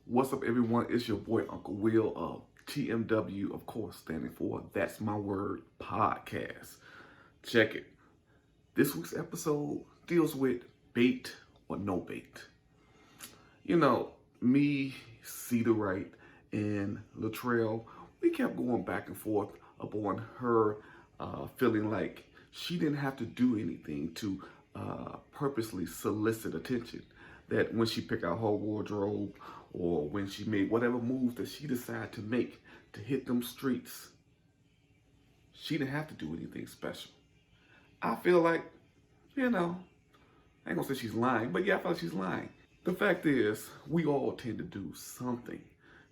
What's up, everyone? It's your boy, Uncle Will of TMW, of course, standing for That's My Word Podcast. Check it. This week's episode deals with bait or no bait. You know, me, Cedar Wright, and Latrell, we kept going back and forth upon her feeling like she didn't have to do anything to purposely solicit attention. That when she picked out her wardrobe or when she made whatever move that she decided to make to hit them streets, she didn't have to do anything special. I feel like, I ain't gonna say she's lying, but yeah, I feel like she's lying. The fact is, we all tend to do something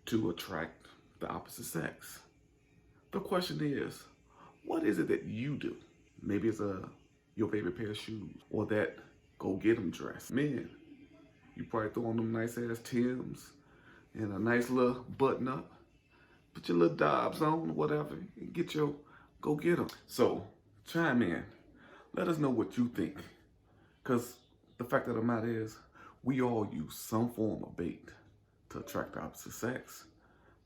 to attract the opposite sex. The question is, what is it that you do? Maybe it's your favorite pair of shoes or that go get 'em dress. Men, you probably throw on them nice ass Timbs and a nice little button up. Put your little Dobbs on or whatever and go get 'em. So chime in. Let us know what you think. Because the fact of the matter is, we all use some form of bait to attract the opposite sex.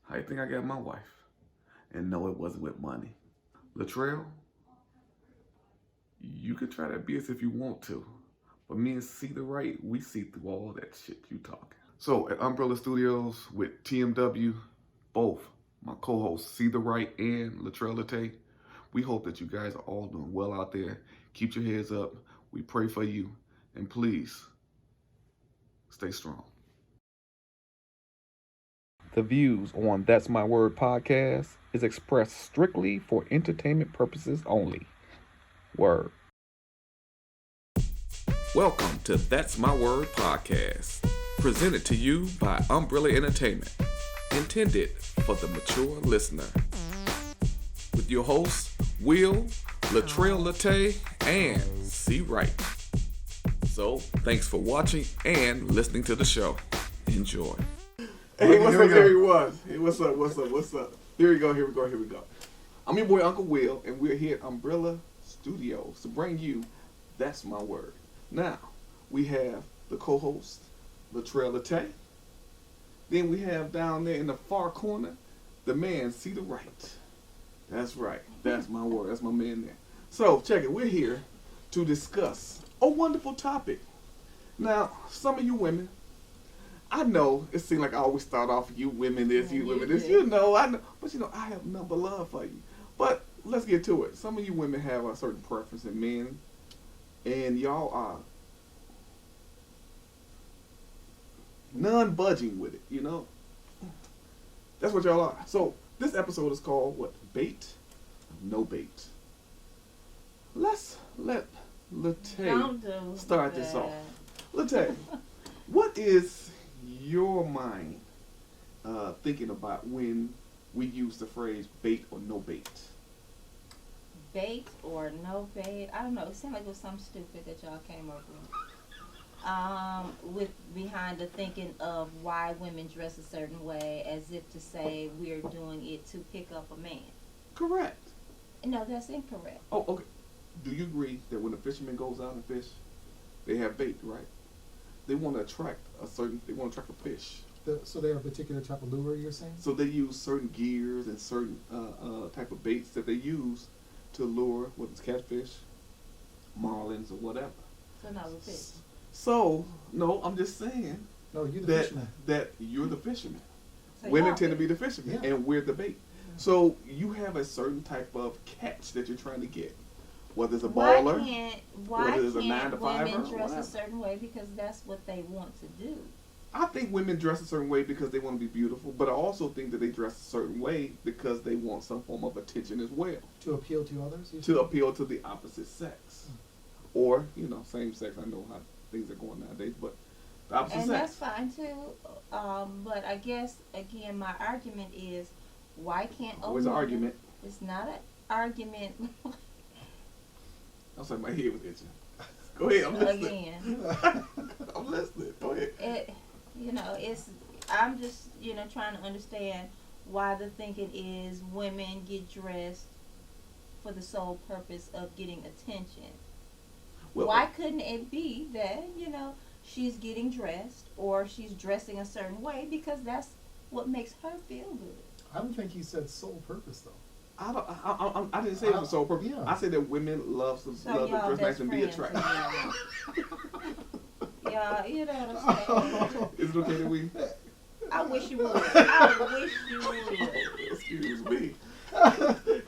How you think I got my wife? And no, it wasn't with money. Latrell, you can try that BS if you want to. But me and Cedar Wright, we see through all that shit you talking. So at Umbrella Studios with TMW, both my co-hosts Cedar Wright and Latrell Latte, we hope that you guys are all doing well out there. Keep your heads up. We pray for you. And please, stay strong. The views on That's My Word podcast is expressed strictly for entertainment purposes only. Word. Welcome to That's My Word podcast, presented to you by Umbrella Entertainment, intended for the mature listener. With your hosts, Will, Latrell Latte, and C. Wright. So, thanks for watching and listening to the show. Enjoy. Hey, what's up, everyone? Hey, what's up? Here we go. I'm your boy, Uncle Will, and we're here at Umbrella Studios to bring you That's My Word. Now, we have the co-host, Latrell Latte. Then we have down there in the far corner, the man, Cedar Wright. That's right. That's my word. That's my man there. So, check it. We're here to discuss a wonderful topic. Now, some of you women, I know it seems like I always start off, you women this, you women this. I know. But I have nothing but love for you. But let's get to it. Some of you women have a certain preference in men, and y'all are non-budging with it, That's what y'all are. So, this episode is called, what? Bait? No bait. Let's let Latte start this off. Latte, what is your mind thinking about when we use the phrase bait or no bait? Bait or no bait? I don't know. It seemed like it was something stupid that y'all came up with behind the thinking of why women dress a certain way, as if to say we're doing it to pick up a man. Correct. No, that's incorrect. Oh, okay. Do you agree that when a fisherman goes out and fish, they have bait, right? They want to attract a fish. So they have a particular type of lure, you're saying? So they use certain gears and certain type of baits that they use to lure, whether it's catfish, marlins, or whatever. So not with fish. So, no, I'm just saying No, you're the fisherman. that you're the fisherman. So Women tend to be the fishermen, Yeah. and we're the bait. Yeah. So you have a certain type of catch that you're trying to get, whether it's a Why baller, whether it's a 9 to 5 women or dress whatever. a certain way? Because that's what they want to do. I think women dress a certain way because they want to be beautiful, but I also think that they dress a certain way because they want some form of attention as well. To appeal to others? To appeal to the opposite sex. Or, same sex. I know how things are going nowadays, but the opposite And sex. that's fine too. But I guess, again, my argument is, why can't a Always an woman- argument. It's not an argument. I was like, my head was itching. Go ahead, I'm listening. Again. I'm listening. Go ahead. I'm just, trying to understand why the thinking is women get dressed for the sole purpose of getting attention. Well, Why couldn't it be that, she's getting dressed or she's dressing a certain way because that's what makes her feel good. I don't think he said sole purpose though. I didn't say it was so purpose. Yeah. I said that women love to dress nice and be attractive. Yeah, you know what I'm saying? Is it okay that we? I wish you would. I wish you would. Excuse me.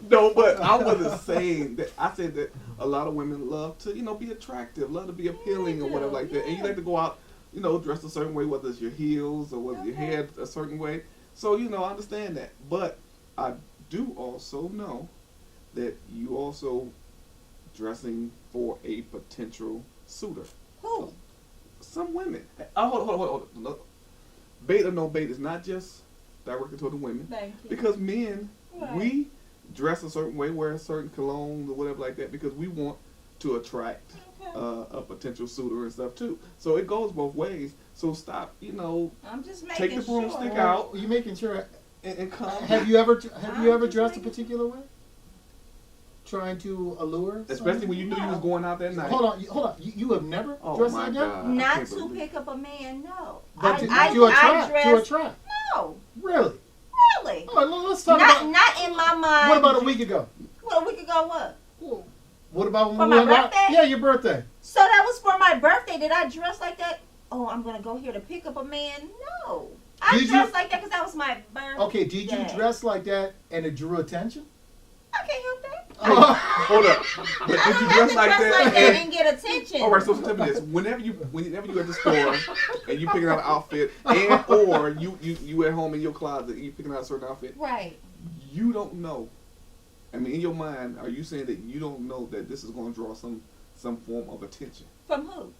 No, but I wasn't saying that. I said that a lot of women love to, be attractive, love to be appealing or whatever like that. And you like to go out, dressed a certain way, whether it's your heels or whether your hair a certain way. So, I understand that. But I do also know that you also dressing for a potential suitor. Who? Some women. Hold on. No. Bait or no bait is not just directed toward the women. Thank you. Because men, Right. we dress a certain way, wear certain colognes or whatever like that because we want to attract a potential suitor and stuff too. So it goes both ways. So stop, I'm just making take the broomstick sure. out Are you making sure? and come. Have you ever just dressed a making- particular way? Trying to allure? Especially when you knew you was going out that night. Hold on. You have never Oh dressed my like that? God. I Not can't to believe it. pick up a man, no. But to I attract? dress, To attract? no, Really? really. All right, let's talk about. Not in my mind. What about a week ago? Well, a week ago, what? Well, what about when For we my went out? birthday? Yeah, your birthday. So that was for my birthday. Did I dress like that? Oh, I'm gonna go here to pick up a man? No. I Did dressed you- like that because that was my birthday. Okay, did you dress like that and it drew attention? I can't help that. Hold up. But did I you don't dress have to like dress that? like that and get attention. All right, so tell me this: whenever you at the store and you picking out an outfit, and or you at home in your closet and you picking out a certain outfit, Right. you don't know. I mean, in your mind, are you saying that you don't know that this is going to draw some form of attention? From who?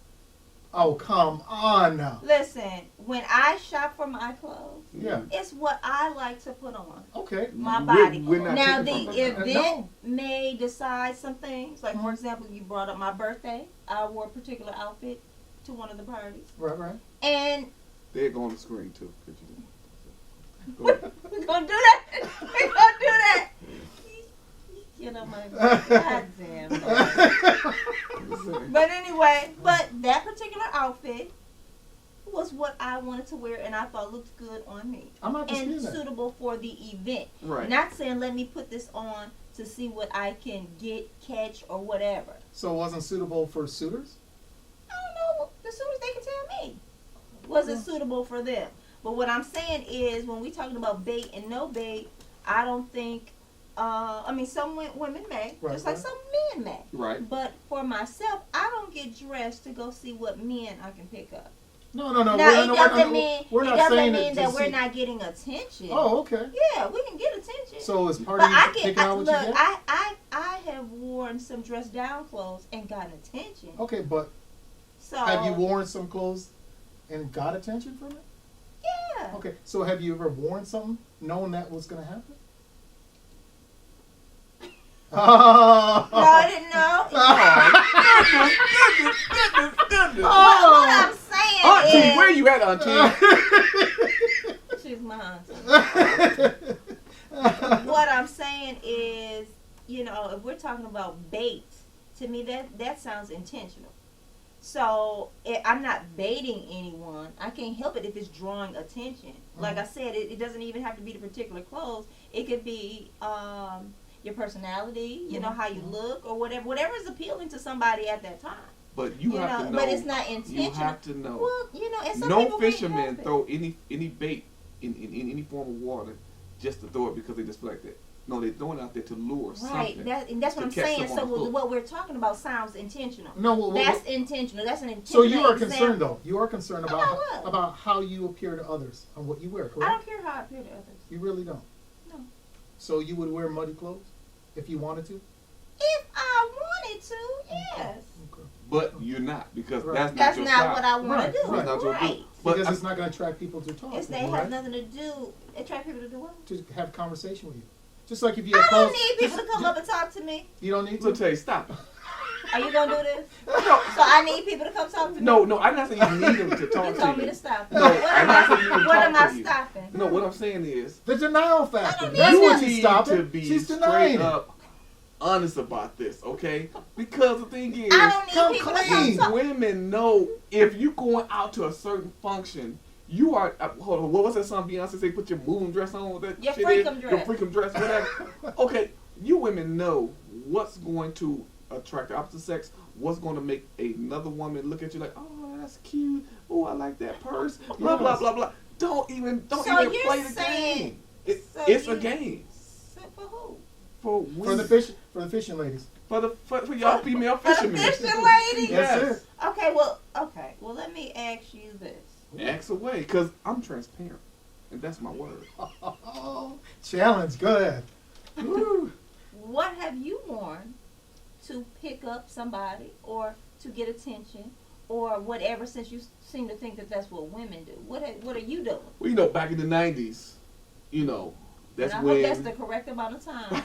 Oh, come on now. Listen, when I shop for my clothes, Yeah. it's what I like to put on. Okay. My We're- body. we're not Now the taking from her. event may decide some things. Like for example, you brought up my birthday. I wore a particular outfit to one of the parties, Right. and They're going on the screen too. Could you do? Go ahead. we're gonna do that. We're gonna do that. Get on my goddamn. But anyway, that particular outfit was what I wanted to wear, and I thought looked good on me. I'm not And disputing that. suitable for the event. Right. Not saying let me put this on to see what I can catch, or whatever. So it wasn't suitable for suitors? I don't know. The suitors, they can tell me. Was it suitable for them? But what I'm saying is, when we talking about bait and no bait, I don't think. Some women may, Right, just like right. some men may. Right. But for myself, I don't get dressed to go see what men I can pick up. No. Now, it doesn't mean we're not it doesn't saying mean that to we're see- not getting attention. Oh, okay. Yeah, we can get attention. So it's part but of you I can picking out what look. you get? I have worn some dress down clothes and gotten attention. Okay, but So have you worn some clothes and got attention from it? Yeah. Okay, so have you ever worn something knowing that was going to happen? No, I didn't know. What I'm saying Auntie, is, where you at, Auntie? she's my auntie. What I'm saying is, if we're talking about bait, to me that sounds intentional. So I'm not baiting anyone. I can't help it if it's drawing attention. Like I said, it doesn't even have to be the particular clothes. It could be your personality, how you look, or whatever is appealing to somebody at that time. But you have to know. But it's not intentional. You have to know. Well, and some No people can't fisherman help it. throw any bait in any form of water just to throw it because they just feel like that. No, they're throwing it out there to lure Right, something. that's what to I'm catch saying. them So on a hook. what we're talking about sounds intentional. No, well, That's well, intentional. That's an so intentional. you are example. concerned, though. You are concerned About what? about how you appear to others and what you wear, I correct? don't care how I appear to others. You really don't? No. So you would wear muddy clothes if you wanted to? If I wanted to, yes. Okay. But you're not because Right. that's That's not your not style. what I want Right, to do. right. That's not your Right. do. But Because I'm- it's not going to attract people to talk It's to they you, have right? nothing to do. Attract people to do what? To have a conversation with you. Just like if you have I don't clothes. need people to come up and talk to me. You don't need Let me to? tell you, stop it. Are you gonna do this? No, So I need people to come talk to me. no, I'm not saying you need them to talk You to told you. me to stop. No, What I'm am not saying you I? to What talk am I to you. stopping? No, what I'm saying is The denial factor. need That's you what need she's to stopping. be She's straight denying it. up honest about this, okay? Because the thing is, I don't need Come people clean. to come. women know if you going out to a certain function, you are. Hold on, what was that song Beyonce say? Put your moving dress on. That Your shit freakum is? dress. Your freakum dress, whatever. Okay, you women know what's going to attract the opposite sex. What's going to make another woman look at you like, oh, that's cute. Oh, I like that purse. Blah blah blah blah. Don't even So play you're the saying- game. so It's a you- game So for who? for women. For the fishing ladies. For y'all female For the fishermen. fishing lady? Yes, Yes. sir. Okay, well, let me ask you this. Ask away, because I'm transparent. And that's my word. Oh, challenge. Go ahead. Woo. What have you worn to pick up somebody or to get attention or whatever, since you seem to think that that's what women do? What are you doing? Well, you know, back in the 90s, you know, that's and I when... hope that's the correct amount of time.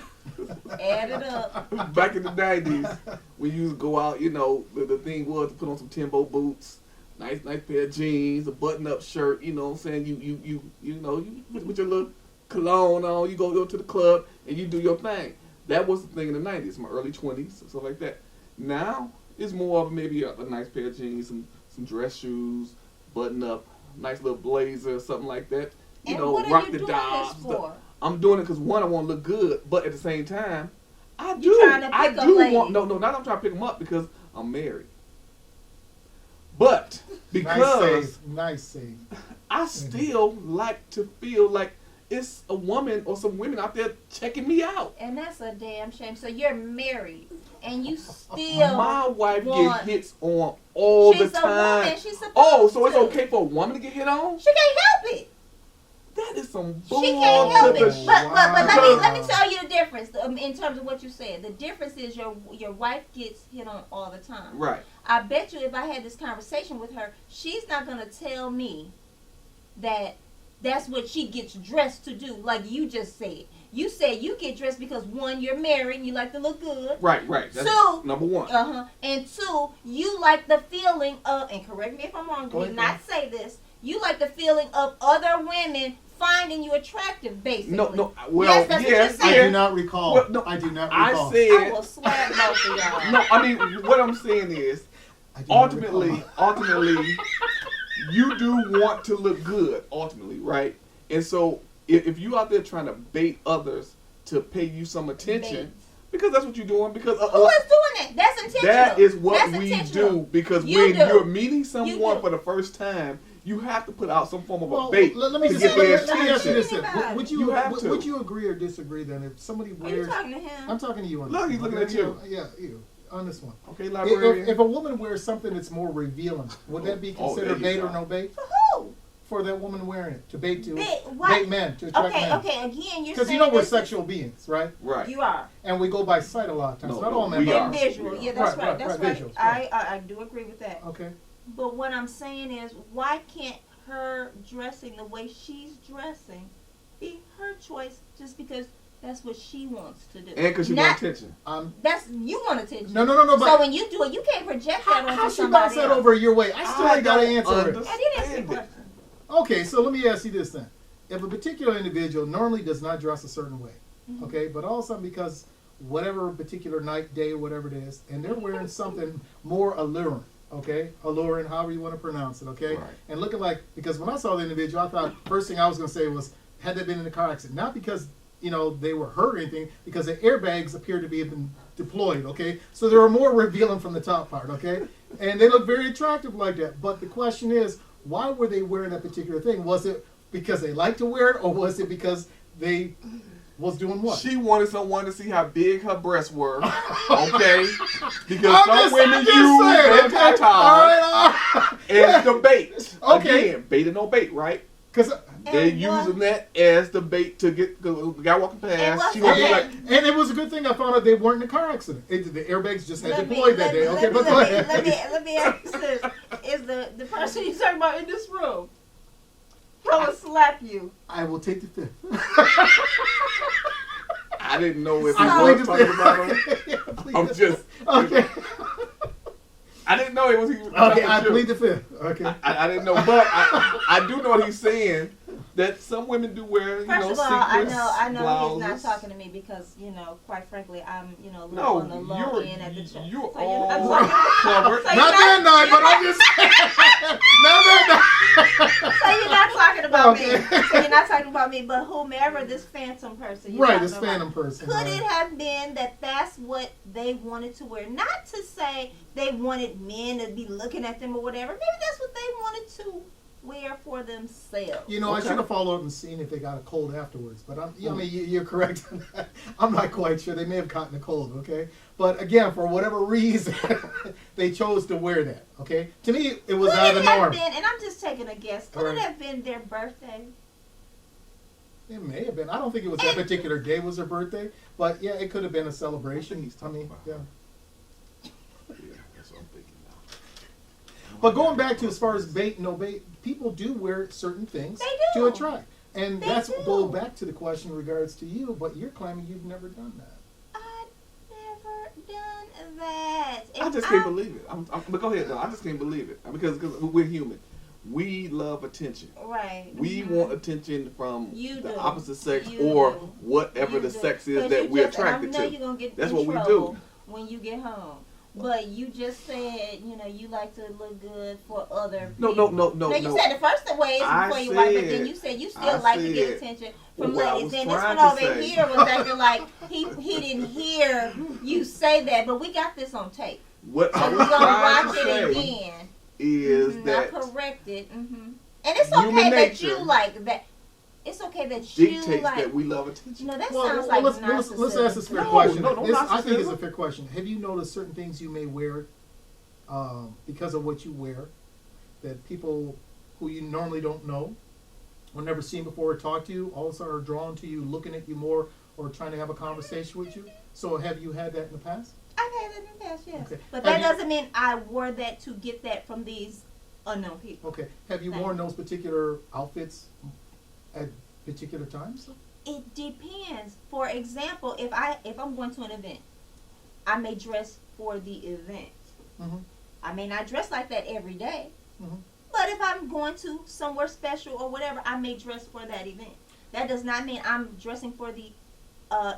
Add it up. Back in the 90s, when you used to go out, you know, the thing was to put on some Timbo boots, nice pair of jeans, a button-up shirt, you know what I'm saying? You know, you with your little cologne on, you go to the club, and you do your thing. That was the thing in the 90s, my early 20s, stuff like that. Now, it's more of maybe a nice pair of jeans, some dress shoes, button-up, nice little blazer, something like that. You And know, what are rock you the doing dials. this for? I'm doing it because one, I want to look good, but at the same time, I You do. trying to I pick up do ladies. want. No, not I'm trying to pick them up because I'm married. But because Nice save. I still like to feel like it's a woman or some women out there checking me out. And that's a damn shame. So you're married and you still My wife want... get hits on all She's the a time. woman. She's supposed Oh, so it's to. okay for a woman to get hit on? She can't help it. That is some bull. She can't help to it. the But Wow. let me tell you the difference in terms of what you said. The difference is your wife gets hit on all the time. Right. I bet you if I had this conversation with her, she's not gonna tell me that that's what she gets dressed to do, like you just said. You said you get dressed because one, you're married and you like to look good. Right. That's Two, number one. And two, you like the feeling of, and correct me if I'm wrong, Go do ahead, not say this. You like the feeling of other women finding you attractive, basically. No. Well, Yes, that's what yes, you said. I do not recall. Well, no, I do not I recall. said. I will slap both of y'all. No, I mean, what I'm saying is, I do not recall. ultimately, you do want to look good, ultimately, right? And so, if you out there trying to bait others to pay you some attention, Bait. because that's what you're doing, because Who is doing that? That's intentional. that is what That's we intentional. do, because You when do. you're meeting someone do. for the first time, you have to put out some form of Well, a bait let me to just get their let me ask you attention. this then. Anybody. Would You have to. would you agree or disagree then if somebody Are you wears? talking to him? I'm talking to you on Look, this he's one, looking okay? at you. Yeah, you on this one. Okay, librarian. If a woman wears something that's more revealing, would that be Oh, considered there you bait or go. no bait For who? for that woman wearing it to bait Why? men to attract men? Okay. Again, you're Because saying you know we're this sexual beings, right? Right. You are. And we go by sight a lot of times. No, Not no, all men. we but- are. And visual. Yeah, that's Right, right. That's right, right. visuals, right. I do agree with that. Okay. But what I'm saying is, why can't her dressing the way she's dressing be her choice just because that's what she wants to do? And because you Not- want attention. That's you want attention. No. So But when you do it, you can't project that onto how she somebody bounce that else. over your way? I still ain't got to don't answer it. understand I did ask you a it. question. Okay, so let me ask you this then. If a particular individual normally does not dress a certain way, Mm-hmm. okay, but all of a sudden because whatever particular night, day, whatever it is, and they're wearing something more alluring, okay, alluring, however you want to pronounce it, okay, Right. and looking like, because when I saw the individual, I thought first thing I was going to say was, had they been in a car accident? Not because, you know, they were hurt or anything, because the airbags appeared to be been deployed, okay, so they were more revealing from the top part, okay, and they look very attractive like that. But the question is, why were they wearing that particular thing? Was it because they like to wear it, or was it because they was doing what? She wanted someone to see how big her breasts were, okay? Because I'm some just women use saying, their okay? tatas All right. as the bait. Okay. Again, bait and no bait, right? Because They're And what- using that as the bait to get the guy walking past. She what's gonna be that? like, and it was a good thing I found out they weren't in a car accident. The airbags just had Let me- deployed that let- day. let Okay, me- but go let me- ahead. Let me ask you this: is the person you talking about in this room gonna slap you? I will take the fifth. I didn't know if he I was plead the talking fifth. about him. Yeah, plead I'm the- just. Okay. I didn't know it was he. Was Okay, talking I to you. plead the fifth. Okay. I didn't know, but I do know what he's saying that some women do wear. First of all, I know blouses. he's not talking to me because, quite frankly, I'm, a little No, on the low end at the church. you're So all not covered. So Not that night, but I'm just saying. Not that night. So you're not talking about Okay. me. So you're not talking about me, but whomever this phantom person you're Right, talking this about. phantom person. Could right. it have been that that's what they wanted to wear? Not to say they wanted men to be looking at them or whatever. Maybe that's what they wanted to wear for themselves. I should have followed up and seen if they got a cold afterwards. But you're correct on that. I'm not quite sure. They may have gotten a cold, okay? But again, for whatever reason, they chose to wear that, okay? To me, it was out of the norm. Been, and I'm just taking a guess, could it Right. have been their birthday? It may have been. I don't think it was that particular day was their birthday. But yeah, it could have been a celebration. I mean, yeah. Yeah, that's what I'm thinking now. But going back to as far as bait, no bait, people do wear certain things They to do. attract. And They that's do. go back to the question in regards to you, but you're claiming you've never done that. I've never done that. I just can't believe it. But go ahead, though. I just can't believe it because we're human. We love attention. Right. We want attention from You the do. opposite sex You or do. whatever You the do. sex is 'Cause that you we're just- attracted I know to. you're gonna get That's in what we trouble do. when you get home. But you just said, you like to look good for other No. people. No, you said the first way is I before you wife, but then said- you said you I still like to get said attention from what I ladies. was Then this trying one to over say. here was acting like he didn't hear you say that, but we got this on tape. What So I we're was gonna trying watch to it say again. is I that corrected. And it's Human okay that nature you like that. It's okay that you dictates like. that we love attention. That sounds like let's narcissism. ask this fair No, question. no I think it's narcissism. a fair question. Have you noticed certain things you may wear because of what you wear that people who you normally don't know or never seen before or talk to you also are drawn to you, looking at you more or trying to have a conversation with you? So have you had that in the past? I've had it in the past, yes. Okay. But Have that you- doesn't mean I wore that to get that from these unknown people. Okay. Have you Thank worn you. those particular outfits at particular times? It depends. For example, if I'm going to an event, I may dress for the event. Mm-hmm. I may not dress like that every day, Mm-hmm. but if I'm going to somewhere special or whatever, I may dress for that event. That does not mean I'm dressing for the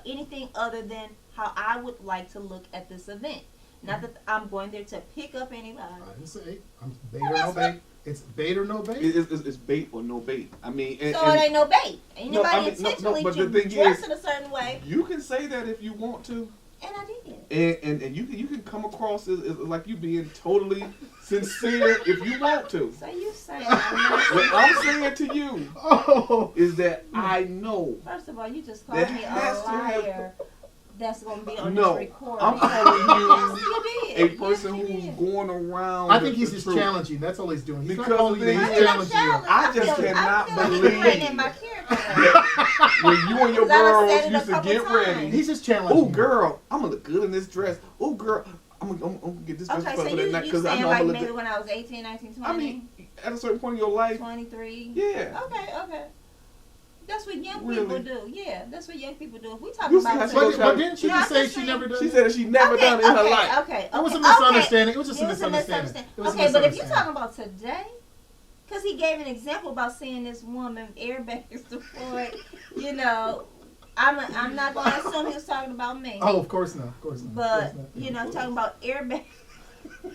anything other than how I would like to look at this event. Not that I'm going there to pick up anybody. I didn't say I'm bait or no bait. It's bait or no bait. It's bait or no bait. I mean, So it ain't no bait. Ain't No, nobody I mean, no, intentionally but the to thing dress is- in a certain way, you can say that if you want to. and I did. And you can come across as like you being totally sincere if you want to. So you saying I'm What not. I'm saying to you Oh, is that I know First of all, you just called That me a has to have- liar. That's gonna be on No, this recording. I'm calling Yes, you you did. a person Yes, you who's did. going around. I think he's the just truth. challenging. That's all he's doing. He's Because not calling you the that. thing He's is- challenging you. I just cannot believe I'm in my character. When you and your 'Cause I done girls said it a used to couple get times. ready. He's just challenging Oh, you. girl, I'm gonna look good in this dress. Oh, girl, I'm gonna get this dress Okay, for so that you night because I saying know like I'm gonna maybe look when I was 18, 19, 20? good. I mean, at a certain point in your life, 23. yeah. Okay. That's what young Really? people do. Yeah, that's what young people do. If we talk You see how about she But, goes but didn't she No, just I'm say just she saying- never done She that? said that she never done it in her life. Okay. It was a okay. misunderstanding. It was just It a was a misunderstanding. It was a Okay, but if you're misunderstanding. talking about today, because he gave an example about seeing this woman airbags deployed, I'm not going to assume he was talking about me. Oh, of course not. Of course not. But, Of course not. talking about airbags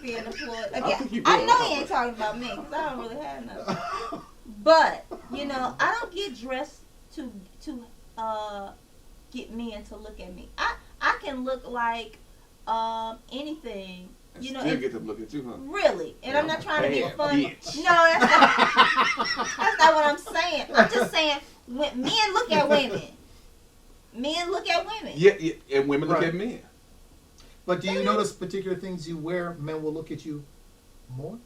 being deployed. think Again, he I will. know he ain't talking about me because I don't really have nothing. But, I don't get dressed to get men to look at me. I can look like anything, And you know. still and- get them look at you, huh? Really, and I'm not trying to be Bad funny. bitch. No, that's not what I'm saying. I'm just saying when men look at women. Men look at women. Yeah, and women look Right. at men. But do you notice particular things you wear, men will look at you more?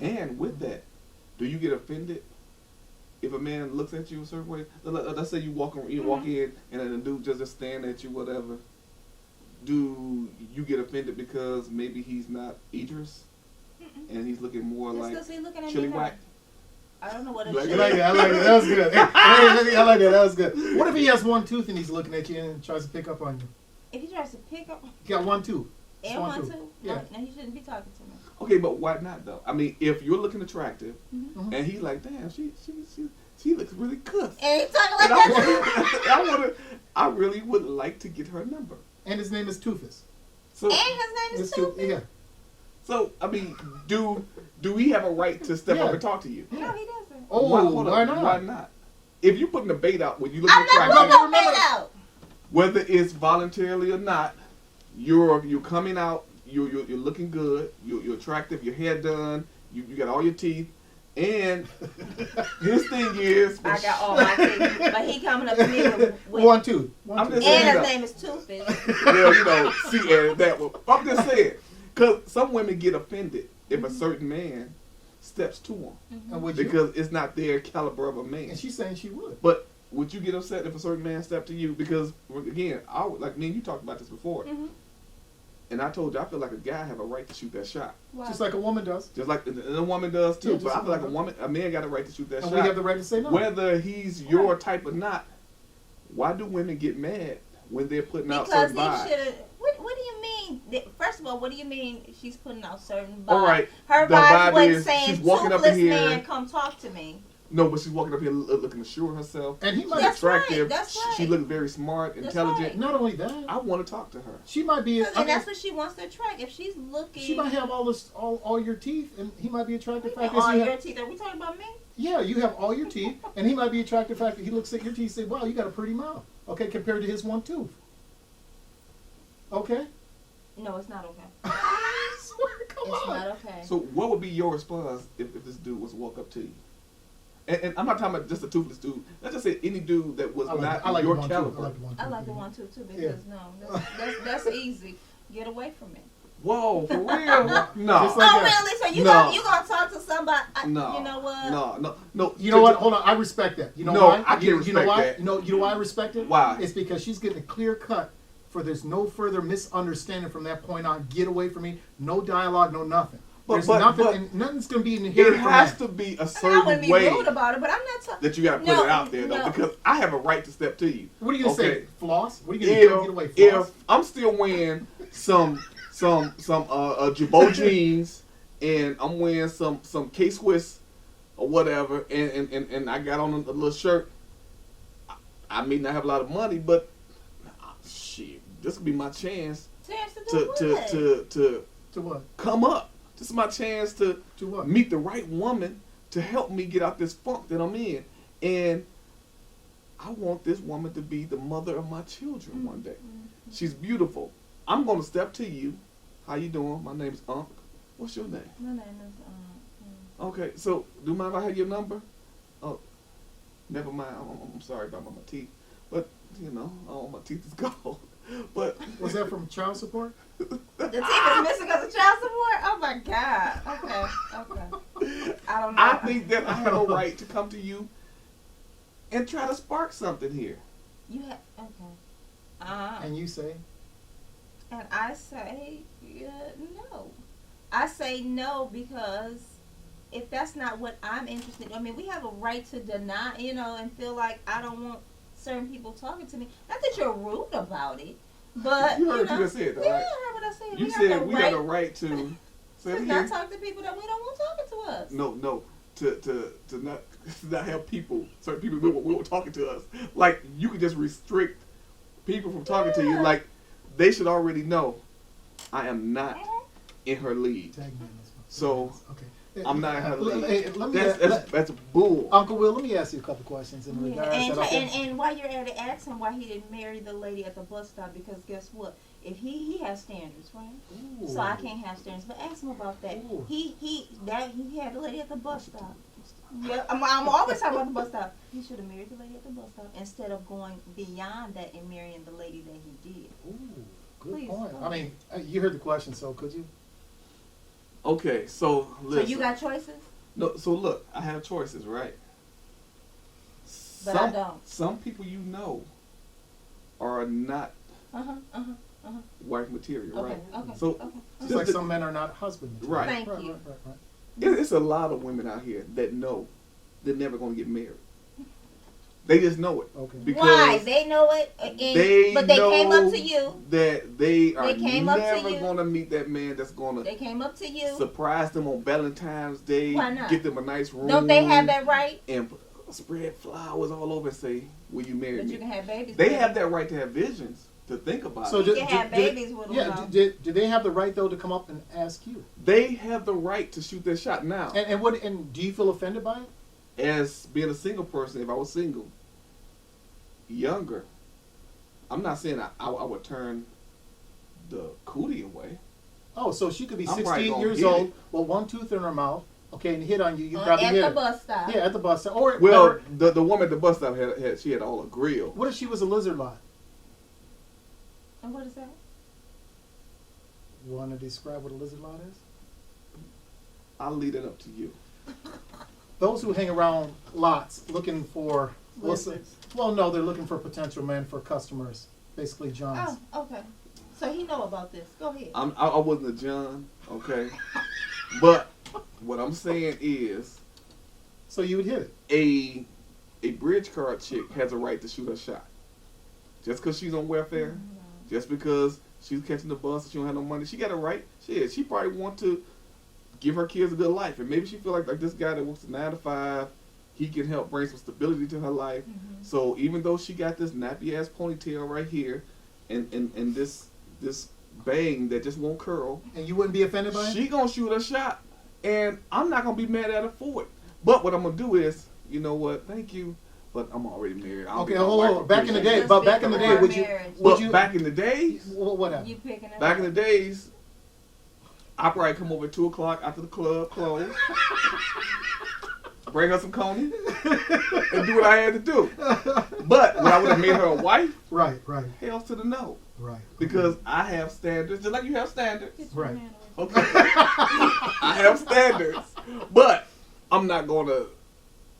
And with that, do you get offended if a man looks at you a certain way? Let's say you walk in and then a dude just stand at you, whatever. Do you get offended because maybe he's not Idris and he's looking more Just like 'cause he looking at Chili me now. White? I don't know what it Like- I is. like that. I like that. That was good. I like that. That was good. What if he has one tooth and he's looking at you and tries to pick up on you? If he tries to pick up He got one tooth. Just and one tooth. too, Yeah. no, he shouldn't be talking to me. Okay, but why not though? I mean, if you're looking attractive, Mhm. and he's like, damn, she looks really good. And he talking like And that. I really would like to get her number. And his name is Toofus. So, And his name is Tupi. Yeah. so I mean, do we have a right to step Yeah. up and talk to you? No, he doesn't. Oh, Hold why on, not? Why not? If you putting the bait out when you look I'm not attractive, putting no Remember- bait out. whether it's voluntarily or not, you're coming out. You're looking good. You're attractive. Your hair done. You got all your teeth. And his thing is, I got all my teeth, but he coming up to me with 1, 2. One, I'm two. just saying- and his name is Toofus. well, see, and that one. I'm just saying, because some women get offended if a certain man steps to them And would you? because it's not their caliber of a man. And she's saying she would. But would you get upset if a certain man stepped to you? Because again, like me and you talked about this before, and I told you I feel like a guy have a right to shoot that shot, Just like a woman does. just like and a woman does too. Yeah, but just I feel like like a man got a right to shoot that And shot. we have the right to say no. Whether he's your type or not, why do women get mad when they're putting out Because certain he vibes? should have. What do you mean? First of all, what do you mean she's putting out certain vibes? All right, Her the vibes vibe wasn't is saying she's walking up in toothless here. man, come talk to me. No, but she's walking up here looking assured herself. And he might She's That's right, attractive. that's right. She looks very smart, That's intelligent. right. not only that, I want to talk to her. she might be. And that's what she wants to attract. If she's looking, she might have all your teeth, and he might be attracted. What do you Fact mean, is, all you your have, teeth. Are we talking about me? yeah, you have all your teeth, and he might be attracted. Fact that he looks at your teeth, and say, "Wow, you got a pretty mouth." Okay, compared to his one tooth. Okay. No, it's not okay. I swear, come It's on. not okay. So what would be your response if this dude was to walk up to you? And I'm not talking about just a toothless dude. Let's just say any dude that was not I like your the one caliber. Tooth. I like the one I tooth. like the 1 2 too because Yeah. no, that's easy. Get away from me. Whoa, for real? No. Just like Oh, that. really? So you No. gonna talk to somebody? No. You know what? No. You know what? Hold on. I respect that. You know No, why? I can't you know respect why? that. You know why I respect it? Why? It's because she's getting a clear cut. For there's no further misunderstanding from that point on. Get away from me. No dialogue. No nothing. There's nothing. And nothing's gonna be It inherited from has that. to be a I wouldn't certain be way rude about it, but I'm not talking. that you got to put it out there, though, because I have a right to step to you. What are you gonna Okay. say? Floss? What are you gonna do? Get away? Floss? If I'm still wearing some Jabot jeans and I'm wearing some K-Swiss or whatever, and I got on a little shirt, I may not have a lot of money, but shit, this could be my chance Chance to do what? To what? come up. This is my chance to To what? meet the right woman to help me get out this funk that I'm in. And I want this woman to be the mother of my children one day. She's beautiful. I'm going to step to you. How you doing? My name's Unc. What's your name? My name is Okay, so do you mind if I have your number? Oh, never mind. I'm sorry about my teeth. But, you know, oh, my teeth is gone. But Was that from child support? The teeth is missing because of child support. Oh my god. Okay. I don't know. I think that I have a right to come to you and try to spark something here. You have okay. And you say? And I say no. I say no because if that's not what I'm interested in, I mean, we have a right to deny, and feel like I don't want certain people talking to me. Not that you're rude about it, but You heard what you just said, though, yeah, right? I heard what I said. You said we got a right to say it to not again. talk to people that we don't want talking to us. No, to not have people, certain people we want talking to us. Like you could just restrict people from talking to you. Yeah. Like they should already know I am not in her league. Tag me on this one. So Okay. I'm not in her league. Hey, let me That's bull. Uncle Will, let me ask you a couple questions in regards And, to that. Okay. and while you're at it, ask him why he didn't marry the lady at the bus stop, because guess what? If he has standards, right? Ooh. So I can't have standards. But ask him about that. Ooh. He had the lady at the bus stop. Yeah, I'm always talking about the bus stop. He should have married the lady at the bus stop instead of going beyond that and marrying the lady that he did. Ooh, good Please, point. go I mean, you heard the question, so could you? Okay, so listen. So you got choices? No, so look, I have choices, right? But I don't. Some people you know are not wife material, Okay, right? okay. So okay. Just like some men are not husband material. Right. Thank you. Right. It's a lot of women out here that know they're never going to get married. They just know it. Okay. Because Why? They know it. But they came up to you. That they are came up to never you. going to meet that man that's going to They came up to you. surprise them on Valentine's Day. Why not? Get them a nice room. Don't they have that right? And spread flowers all over and say, "Will you marry But me?" you can have babies. They with have them. that right to have visions, to think about So it. You can have babies with them. Yeah. though. Do they have the right though to come up and ask you? They have the right to shoot their shot now. And do you feel offended by it? As being a single person, if I was single, younger, I'm not saying I would turn the cootie away. Oh, so she could be I'm 16 probably gonna years hit old it. with one tooth in her mouth, okay, and hit on you. You probably At hit the it. bus stop. Yeah, at the bus stop. Or Well, the woman at the bus stop had all a grill. what if she was a lizard lot? And what is that? You want to describe what a lizard lot is? I'll leave it up to you. Those who hang around lots looking for Lizards. well, no, they're looking for potential men for customers. Basically, Johns. Oh, okay. So he know about this. Go ahead. I wasn't a John, okay? But what I'm saying is So you would hit it. a bridge card chick has a right to shoot her shot. Just because she's on welfare, just because she's catching the bus and she don't have no money, she got a right. She probably want to give her kids a good life. And maybe she feel like this guy that works a 9 to 5, he can help bring some stability to her life. Mm-hmm. So even though she got this nappy ass ponytail right here and this bang that just won't curl, And you wouldn't be offended by it? she gonna shoot her shot, and I'm not gonna be mad at her for it. But what I'm gonna do is, you know what? Thank you, but I'm already married. I don't Okay, think my hold wife on. Back in the appreciates day, it. but back in the day, would you? But you? back in the days, What happened? You picking it back in up. the days, I probably come over at 2:00 after the club closed, bring her some coney, and do what I had to do. But when I would have made her a wife, Right. hell to the no, Right. because I have standards, just like you have standards. Get your Right. man away. Okay. I have standards, but I'm not gonna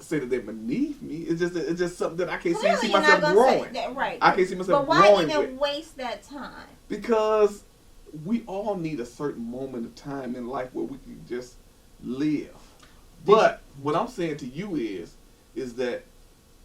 say that they're beneath me. It's just something that I can't Clearly see you're myself not gonna growing. say that, right? I can't see myself But why growing even with. waste that time? Because we all need a certain moment of time in life where we can just live. But what I'm saying to you is that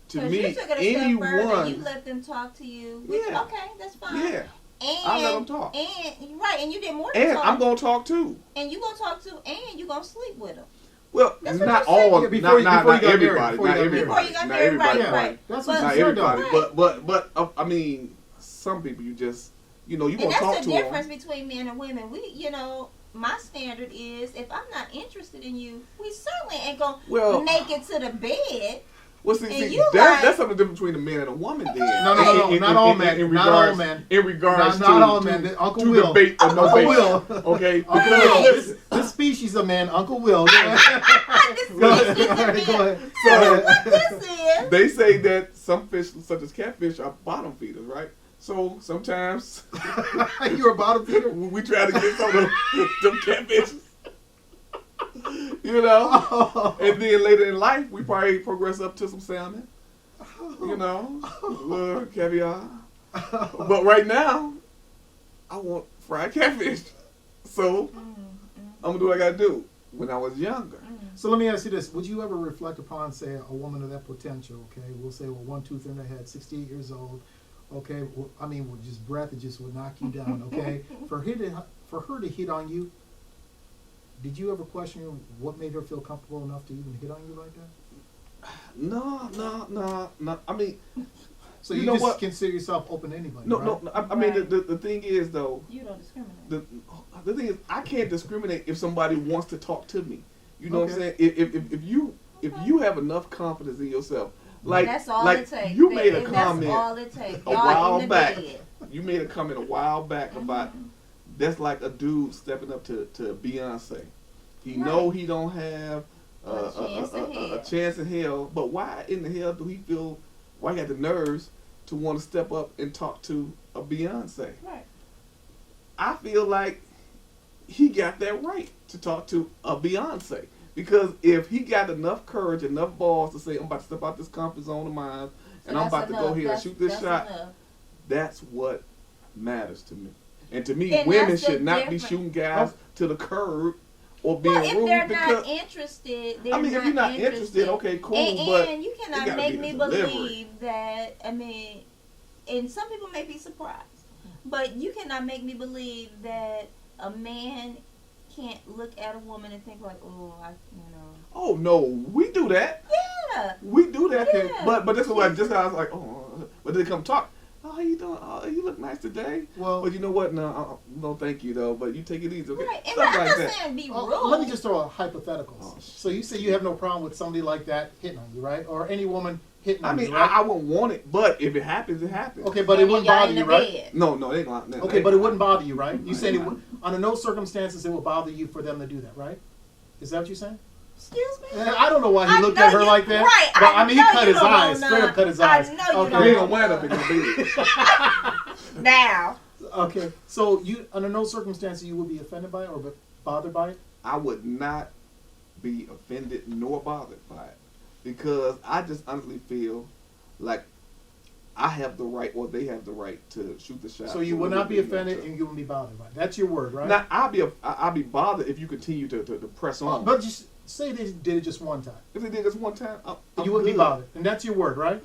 to 'Cause me, you took it a step further. You anyone, let them talk to you. Which, Yeah. Okay, that's fine. yeah, And I let them talk, And right, and you did more than and talk. I'm gonna talk too. And you gonna talk to, and you gonna sleep with them. Well, That's what not you said. all, Yeah, before not, you not, got not married, everybody, before you not got married. everybody, Before you got not married, everybody. right, right. That's But- what Not you said, everybody, though. but I mean, some people you just, you know, you And want to talk that's to the difference them. between men and women. My standard is if I'm not interested in you, we certainly ain't gonna Well, make it to the bed. well, see, and you that's like- something different between a man and a woman. Then, No, not all men. In Not regards, all men. in regards Not all to, men. to, Uncle to Will. debate or no Uncle debate. Will. Okay, Uncle because Will. This species of man, Uncle Will. This Go is ahead. All right, go ahead. So- what this is. they say that some fish, such as catfish, are bottom feeders, right? So sometimes You're a bottom feeder. we try to get some of them catfishes. You know? And then later in life, we probably progress up to some salmon. You know? Little caviar. But right now, I want fried catfish. So, I'm going to do what I got to do. When I was younger. So let me ask you this: would you ever reflect upon, say, a woman of that potential? Okay, we'll say with one tooth in her head, 68 years old. Okay, I mean, with just breath, it just would knock you down. Okay, for her to hit on you, did you ever question what made her feel comfortable enough to even hit on you like that? No. I mean, So You you know just what? consider yourself open to anybody? no. right? I mean, Right. the thing is, though, You don't discriminate. the thing is, I can't discriminate if somebody wants to talk to me. You know what I'm Okay. saying? If you have enough confidence in yourself, like That's all like it takes. you made a That's comment all it takes. a Y'all while in the back. bed. You made a comment a while back about that's like a dude stepping up to Beyonce. He Right. know he don't have A a chance in hell, but why in the hell do he feel? Why he got the nerves to want to step up and talk to a Beyonce? Right. I feel like he got that right to talk to a Beyonce. Because if he got enough courage, enough balls to say, I'm about to step out this comfort zone of mine, and I'm about to go here and shoot this shot, that's what matters to me. And to me, And women that's the should not be difference. shooting guys to the curb or being Well, if rude they're because not interested, they're I mean, if you're not interested, okay, cool. But and you it cannot gotta make be me the delivery. believe that. I mean, and some people may be surprised, but you cannot make me believe that a man can't look at a woman and think like, oh, Oh no, we do that. Yeah. We do that. Yeah. But this is what just I was like, oh, but they come talk. Oh, how you doing? Oh, you look nice today. Well, but you know what? No, thank you though. But you take it easy, okay? Right. And Stuff I'm like not that. saying be rude. let me just throw a hypothetical. Oh, So you say you have no problem with somebody like that hitting on you, right? Or any woman hitting I on mean, you, right? I wouldn't want it, but if it happens, it happens. Okay, but it wouldn't Y'all bother in you, the right? bed. No, they ain't gonna. Okay, but it wouldn't bother you, right? You saying under no circumstances it would bother you for them to do that, right? Is that what you're saying? Excuse me? I don't know why he I looked know at her you- like that. right, But I I mean, he know cut you his don't eyes. know Straight up none. cut his I eyes. know you Okay. don't You ain't know gonna wind up in your bed. Now. Okay, so you under no circumstances you would be offended by it or bothered by it? I would not be offended nor bothered by it because I just honestly feel like I have the right or they have the right to shoot the shot. So you would not be offended and you wouldn't be bothered by it. That's your word, right? Now I'll be bothered if you continue to press on. But just say they did it just one time. If they did this one time, I'm You wouldn't be good. bothered. And that's your word, right?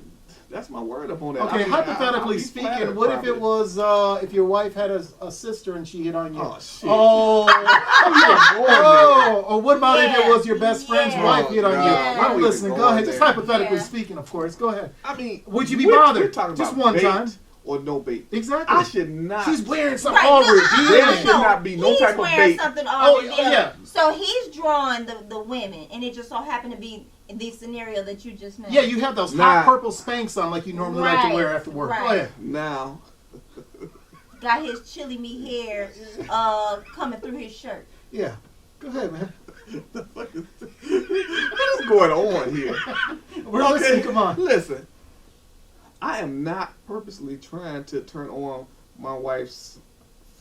That's my word up on that. Okay, I mean, hypothetically I'll be speaking, flattered, what if probably. it was if your wife had a sister and she hit on you? Oh, shit. Oh, or what about if it Yeah. was your best friend's Yeah. wife hit on God, you? why Well, we listen, even go going ahead. Just there? hypothetically Yeah. speaking, of course. Go ahead. I mean, Would you be we're bothered? talking Just about one bait time. or no bait. Exactly. I should not. She's wearing something Right, over no, it. There should not be no he's type of wearing bait. something Oh, already. yeah. So he's drawing the women, and it just so happened to be the scenario that you just named. Yeah, you have those Nah. hot purple Spanx on like you normally like to Right, wear after work. Go right. ahead. Now, Got his chili meat hair coming through his shirt. Yeah. Go ahead, man. what is going on here? We're listening. Come on. Listen, I am not purposely trying to turn on my wife's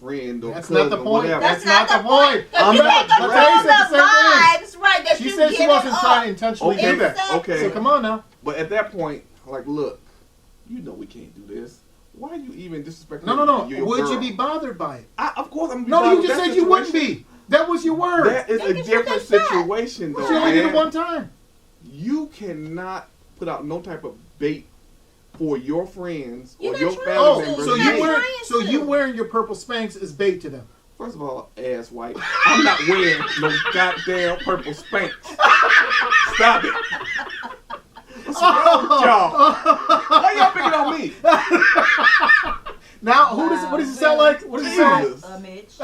friend or That's cousin not the or point. whatever. That's not the point. I'm You not. but they said the same vibes, right? That She you said she giving wasn't up. trying to intentionally Okay, do that. Exactly. okay. So come on now. But at that point, like, look, you know we can't do this. Why are you even disrespecting No. your Would girl? you be bothered by it? Of course I'm gonna be No, bothered you with just that said you wouldn't situation. be. That was your word. That is They a can shoot different that shot. situation, though, She only did man. it one time. You cannot put out no type of bait for your friends You're or not your trying family Oh, to. members. so You're you not wearing trying so to. you wearing your purple Spanx is bait to them. First of all, ass white, I'm not wearing no goddamn purple Spanx. Stop it. What's wrong with y'all? Why y'all picking on me? Now, what does it sound like? What does it sound like? Jesus. Mitch.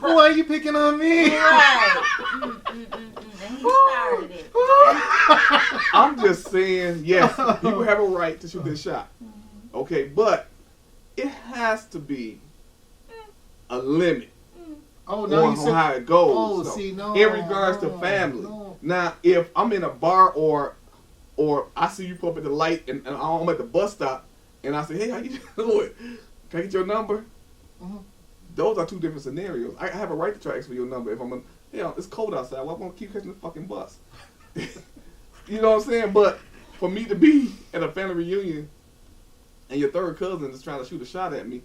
Why are you picking on me? Right. And he started it. I'm just saying, yes, people have a right to shoot their shot. Okay, but it has to be a limit Oh, now you on said. how it goes. Oh, so, see, no, in regards to no, family. no. Now, if I'm in a bar or I see you pull up at the light and I'm at the bus stop and I say, hey, how you doing? Can I get your number? Mhm. Those are two different scenarios. I have a right to try to ask for your number if it's cold outside. Well, I'm gonna keep catching the fucking bus. You know what I'm saying? But for me to be at a family reunion and your third cousin is trying to shoot a shot at me,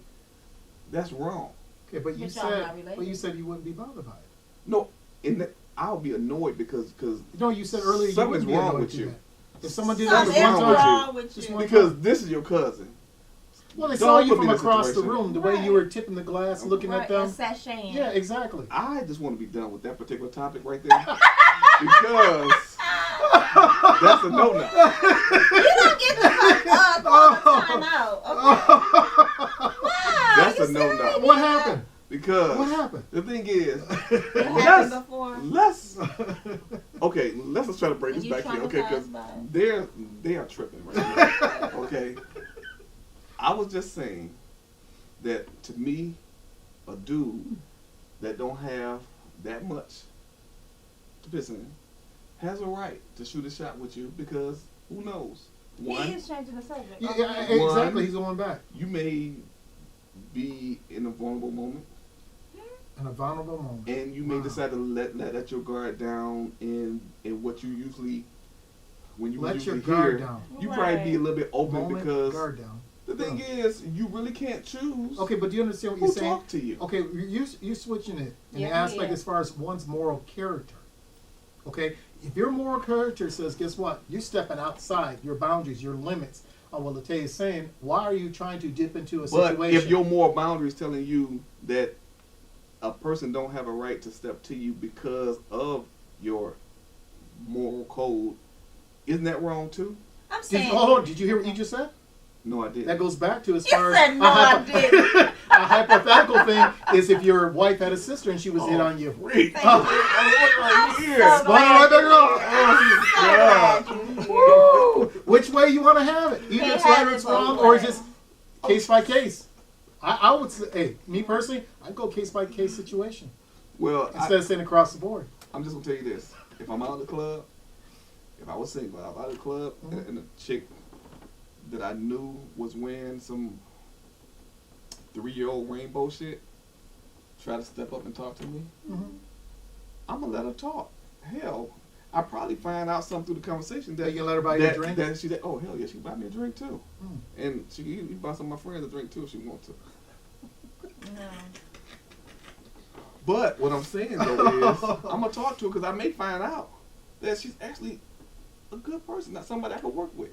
that's wrong. Okay, but you But y'all not said, related. you wouldn't be bothered by it. No, I'll be annoyed because No, you said earlier you Something's wouldn't be wrong annoyed with to you. that. If someone did that Something's just one wrong with time, you. wrong with just you. one because time. this is your cousin. Well, they Don't saw you put me from in this across the situation. room, the way you were tipping the glass, looking Right, at them. and sashaying. Yeah, exactly. I just want to be done with that particular topic right there because that's a no-no. You don't get to call the time out. Okay. Wow, That's you a no-no. serious? What happened? Because What happened? the thing is, It happened before. let's just try to break And this you back here, okay? Because traumatized by it. they are tripping right now, okay? I was just saying that to me, a dude that don't have that much to piss in has a right to shoot a shot with you because who knows? He One, is changing the subject. Yeah, Okay. exactly. He's going back. you may be in a vulnerable moment. In a vulnerable moment. And you may Wow. decide to let your guard down in what you usually when you Let usually your guard hear, down. you probably be a little bit open Moment, because guard down. The thing is, you really can't choose. Okay, but do you understand what who you're saying? talk to you? Okay, you're switching it in the Yeah, aspect yeah. as far as one's moral character. Okay, if your moral character says, guess what? You're stepping outside your boundaries, your limits on what Latae is saying. Why are you trying to dip into a But situation? if your moral boundary is telling you that a person don't have a right to step to you because of your moral code, isn't that wrong too? I'm saying. hold on, did you hear what you just said? No, I didn't. That goes back to as You far said as no, I didn't. a hypothetical thing is if your wife had a sister and she was hit on you. Great. Thank I'm you. right I'm here. so glad Well, you're here. I'm so glad you're here. Woo! Which way you want to have it? Either Can't it's right have or it it's both wrong, or ways. just case by case. I would say, hey, me personally, I'd go case by case situation Well, instead of saying across the board. I'm just gonna tell you this: if I'm out of the club, if I was single, I was out of the club, and a chick that I knew was wearing some 3-year-old rainbow shit try to step up and talk to me, I'm gonna let her talk. Hell, I probably find out something through the conversation that You let her buy you a drink? That she said, oh hell yeah, she can buy me a drink too, and she can even buy some of my friends a drink too if she wants to. No. But what I'm saying though is, I'm gonna talk to her because I may find out that she's actually a good person, not somebody I can work with.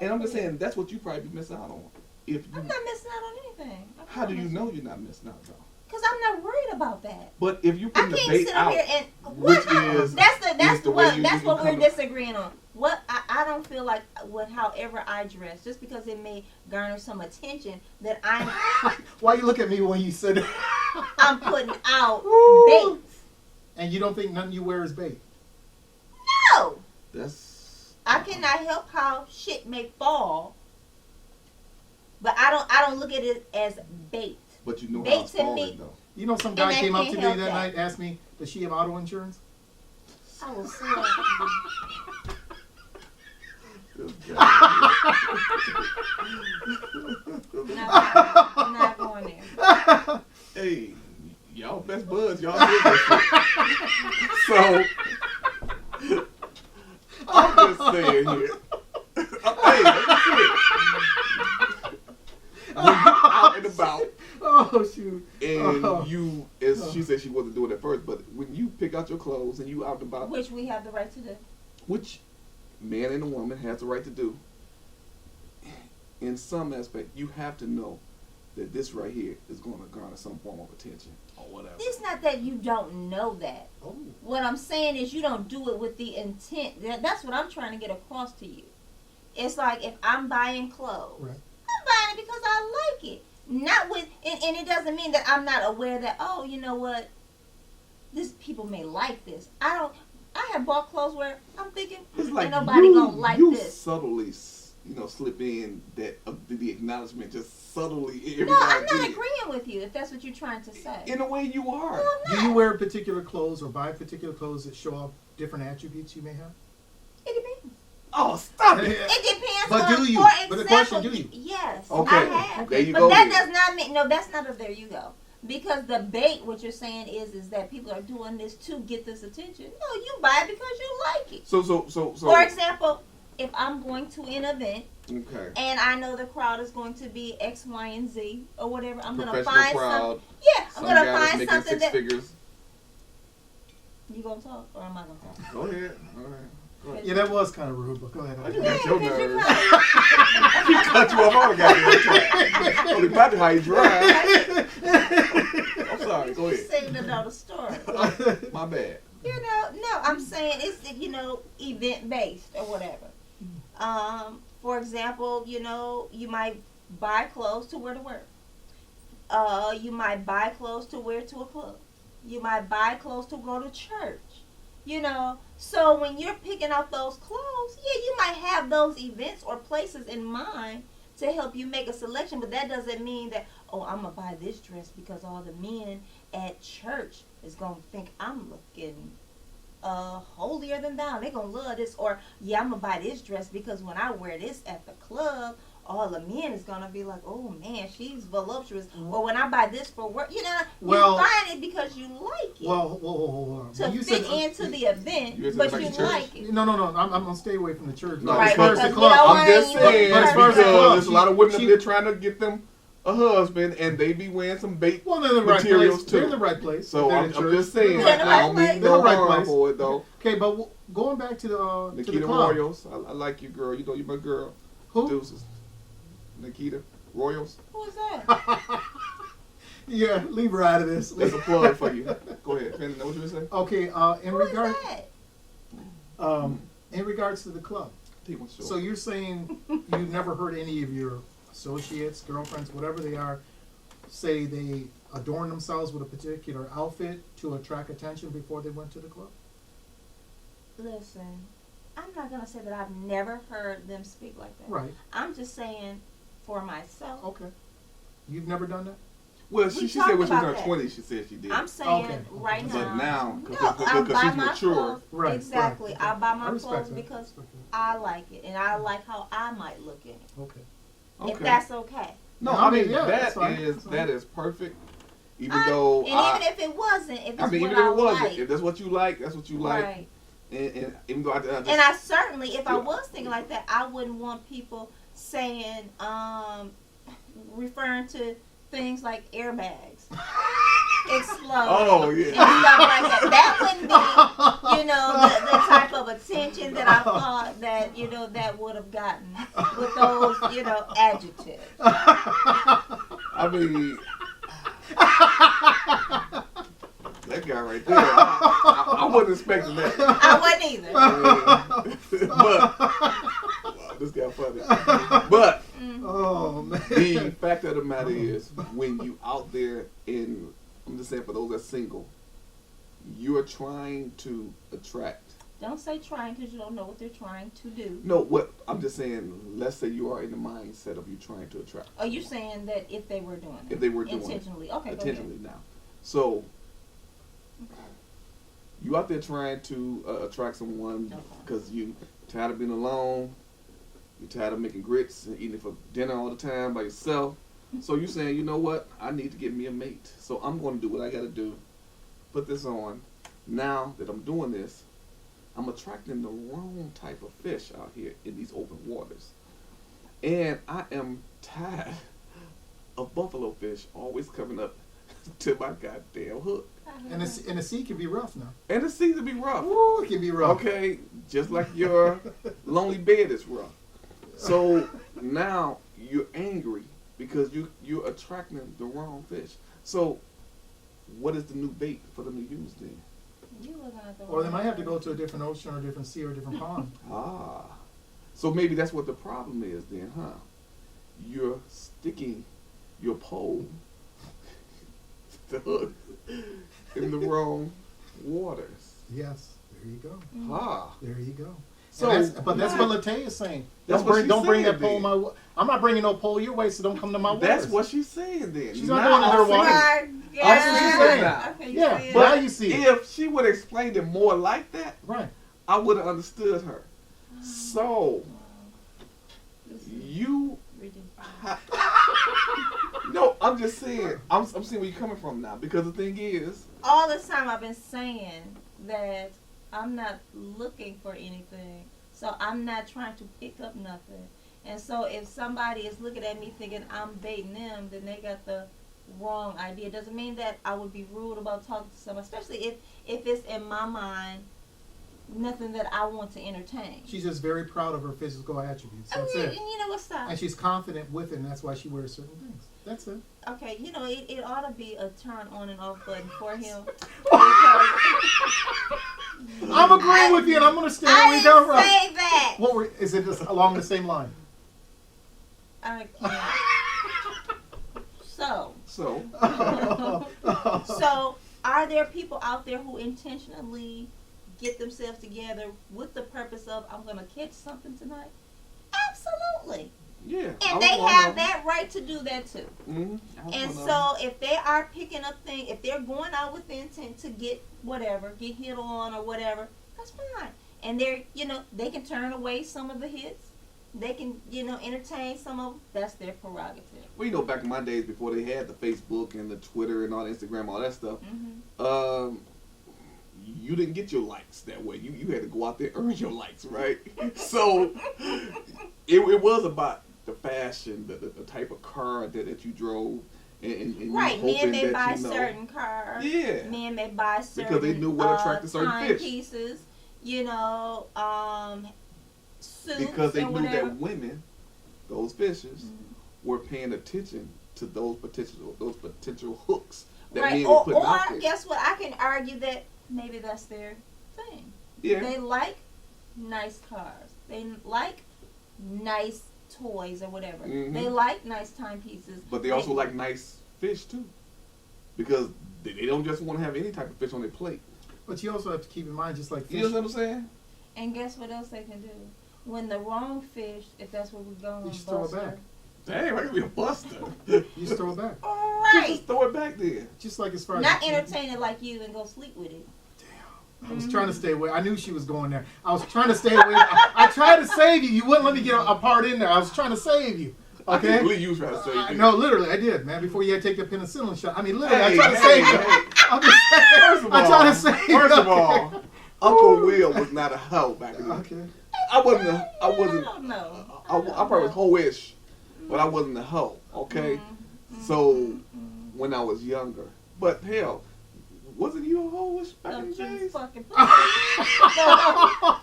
And I'm just saying that's what you probably be missing out on. If you, I'm not missing out on anything. how do you know you're not missing out though? Because I'm not worried about that. But if you I put the can't bait sit up out, here and which what? is That's the way what we're come to- disagreeing on. What I don't feel like with however I dress, just because it may garner some attention, that Why you look at me when you said I'm putting out Woo. bait. and you don't think nothing you wear is bait? No, that's I cannot help how shit may fall, but I don't look at it as bait. But you know Bait how it's to falling me- though. You know, some And guy I came up can't to me help that that. night, asked me, does she have auto insurance? I will swear. This guy. I'm not going there. Hey, y'all best buds, y'all did this shit. So I'm just saying here. Hey, let me see it. When you out and about Oh, shoot. and Oh. you, as she said she wasn't doing it first, but when you pick out your clothes and you out and about, Which we have the right to do. which man and a woman has the right to do, in some aspect, you have to know that this right here is going to garner some form of attention or whatever. It's not that you don't know that. Oh. What I'm saying is you don't do it with the intent. That's what I'm trying to get across to you. It's like if I'm buying clothes, Right. I'm buying it because I like it. Not with, and it doesn't mean that I'm not aware that, oh, you know what, this people may like this. I have bought clothes where I'm thinking, It's like ain't nobody you, gonna like you this. subtly, slip in that the acknowledgement just subtly. No, I'm everybody not did. agreeing with you if that's what you're trying to say. In a way, you are. No, I'm Do not. you wear particular clothes or buy particular clothes that show off different attributes you may have? It depends. Oh, stop it! It depends But on, do you? for But the example, question, do you? Yes, Okay. I have. There you But go that then. does not mean, no, that's not a there you go. Because the bait, what you're saying is that people are doing this to get this attention. No, you buy it because you like it. So. For example, if I'm going to an event Okay. and I know the crowd is going to be X, Y, and Z or whatever, I'm going to Professional find crowd. something. Yeah, I'm Some going to guy that's find making something 6 that. figures. You going to talk or am I going to talk? Go ahead. All right. Go ahead. Yeah, that was kind of rude, but go ahead. I just Yeah, got your 'cause you nerves. kinda- He cut you off all the goddamn time. Only about how you drive. I'm sorry. Go You ahead. saved another story. My bad. No, I'm saying it's, event based or whatever. For example, you might buy clothes to wear to work. You might buy clothes to wear to a club. You might buy clothes to go to church. So when you're picking out those clothes, yeah, you might have those events or places in mind to help you make a selection, but that doesn't mean that, oh, I'm going to buy this dress because all the men at church is going to think I'm looking holier than thou. They're going to love this. Or, yeah, I'm going to buy this dress because when I wear this at the club all the men is gonna be like, oh man, she's voluptuous. Or when I buy this for work, you Well, buying it because you like it. Well, whoa. To You fit said, into the event, You said but it's like you a church? like it. No. I'm gonna stay away from the church. No, Right, as far as because the you club, don't I'm just want saying But as far as the because club, there's a lot of women up she- there trying to get them a husband, and they be wearing some bait well, they're in the right materials place. too. They're in the right place. So They're I'm in church. just saying, They're in the I don't right mean place. no They're in the right harm place. for it though. Okay, but going back to the Nikita club. Royals, I like you, girl. You know you're my girl. Who? Deuces. Nikita Royals. Who is that? Yeah, leave her out of this. That's a plug for you. Go ahead. Finn, know what you were saying? Okay, Who is that? in regards to the club. Take one short. So you're saying you've never heard any of your associates, girlfriends, whatever they are, say they adorn themselves with a particular outfit to attract attention before they went to the club? Listen, I'm not gonna say that I've never heard them speak like that. Right. I'm just saying for myself. Okay. You've never done that? Well, We she said talked when she was in about her that. 20s, she said she did. I'm saying Okay. right But now. now, No, because I buy she's my mature. clothes. Right. Exactly. Right. I buy I my respect clothes that. because Respect I like it and I like how I might look in it. Okay. If that's okay. No, No, I mean, yeah, that's that fine. is That's fine. that is perfect. Even though and even if it wasn't, if it's I mean, what even if I it wasn't, like, if that's what you like, that's what you like. right. And even though I just, And I certainly, if I Yeah. was thinking like that, I wouldn't want people saying, referring to things like airbags, explode, Oh, yeah. and stuff like that. That wouldn't be, the type of attention that I thought that, that would have gotten with those, adjectives. I mean, that guy right there, I wasn't expecting that. I wasn't either. But wow, this guy funny. But Oh, man. the fact of the matter is, when you out there in, I'm just saying for those that's single, you're trying to attract. Don't say trying because you don't know what they're trying to do. No, what I'm just saying, let's say you are in the mindset of you trying to attract. Are you saying that if they were doing it? If they were doing intentionally. it. Okay, Intentionally now. So, you out there trying to attract someone Okay. because you tired of being alone, you're tired of making grits and eating for dinner all the time by yourself. So you're saying, you know what, I need to get me a mate. So I'm going to do what I got to do. Put this on. Now that I'm doing this, I'm attracting the wrong type of fish out here in these open waters. And I am tired of buffalo fish always coming up to my goddamn hook. And the sea can be rough now. And the sea to be rough. Ooh, it can be rough. Okay, just like your lonely bed is rough. So now you're angry because you're attracting the wrong fish. So what is the new bait for them to use then? You looking at the Or they wrong might have to person. go to a different ocean or a different sea or a different pond. Ah. So maybe that's what the problem is then, huh? You're sticking your pole, the hook, in the wrong waters. Yes, there you go. Ah. There you go. So, But that's what Latae is saying. That's Don't what bring, she's don't bring saying that pole then. my way. I'm not bringing no pole your way, so don't come to my waters. That's what she's saying then. She's not Now going to I her see waters. Right, That's what she's saying. now. Okay, you Yeah, see it. but now But you see it. if she would have explained it more like that, Right. I would have understood her. So, you... No, I'm just saying. I'm seeing where you're coming from now. Because the thing is... All this time I've been saying that I'm not looking for anything. So I'm not trying to pick up nothing. And so if somebody is looking at me thinking I'm baiting them, then they got the wrong idea. It doesn't mean that I would be rude about talking to someone, especially if it's in my mind nothing that I want to entertain. She's just very proud of her physical attributes. I That's mean, it. and you know what, stop. And she's confident with it, and that's why she wears certain things. That's it. Okay, it ought to be a turn on and off button for him. I'm agreeing with you, and I'm going to stand I where you come didn't from. say that. Is it just along the same line? I can't. So, So, so are there people out there who intentionally get themselves together with the purpose of I'm going to catch something tonight? Absolutely. yeah. And they have that right to do that too. Mm-hmm. And so if they are picking up things, if they're going out with the intent to get whatever, get hit on or whatever, that's fine. And they're, they can turn away some of the hits they can, entertain some of them. That's their prerogative. Well, back in my days before they had the Facebook and the Twitter and all the Instagram, all that stuff, you didn't get your likes that way. You had to go out there and earn your likes, right? So it was about the fashion, the type of car that you drove. And right, men may buy certain cars. Yeah. Men may buy certain because they knew what attracted certain fish. Pieces, suits because they knew whatever. that women, those fishers, were paying attention to those potential hooks that men were putting out there. Or guess what? I can argue that maybe that's their thing. Yeah. They like nice cars. They like nice toys or whatever. They like nice timepieces. But they also like nice fish too, because they don't just want to have any type of fish on their plate. But you also have to keep in mind, just like fish. You know what I'm saying? And guess what else they can do? When the wrong fish, if that's where we're going, you just throw it back. Dang, I could be a buster. You just throw it back. All right. You just throw it back there. Just like as far as not entertain it like you and go sleep with it. I was trying to stay away. I knew she was going there. I was trying to stay away. I tried to save you. You wouldn't let me get a part in there. I was trying to save you. I Okay? can't believe you was trying to save me. No, literally, I did, man. Before you had to take the penicillin shot. I mean, literally, I tried to save you. I'm just saying. First of all, I tried to save you. First of all, Uncle Will was not a hoe back in the day. Okay. I wasn't. I don't know. I probably was hoe-ish, but I wasn't a hoe. Okay. So when I was younger, but hell, wasn't you a hoe-ish back in the Don't you days? fucking